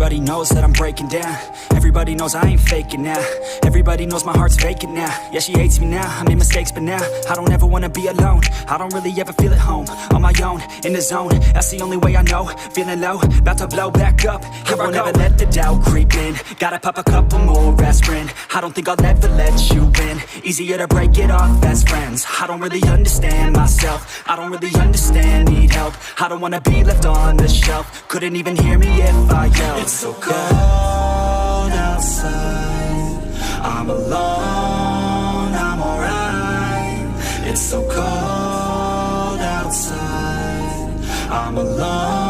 Everybody knows that I'm breaking down. Everybody knows I ain't faking now. Everybody knows my heart's vacant now. Yeah, she hates me now, I made mistakes, but now I don't ever wanna be alone. I don't really ever feel at home. On my own, in the zone, that's the only way I know. Feeling low, about to blow back up. Here I won't ever let the doubt creep in. Gotta pop a couple more aspirin. I don't think I'll ever let you in. Easier to break it off best friends. I don't really understand myself. I don't really understand, need help. I don't wanna be left on the shelf. Couldn't even hear me if I yelled. It's so cold outside, I'm alone, I'm alright. It's so cold outside, I'm alone.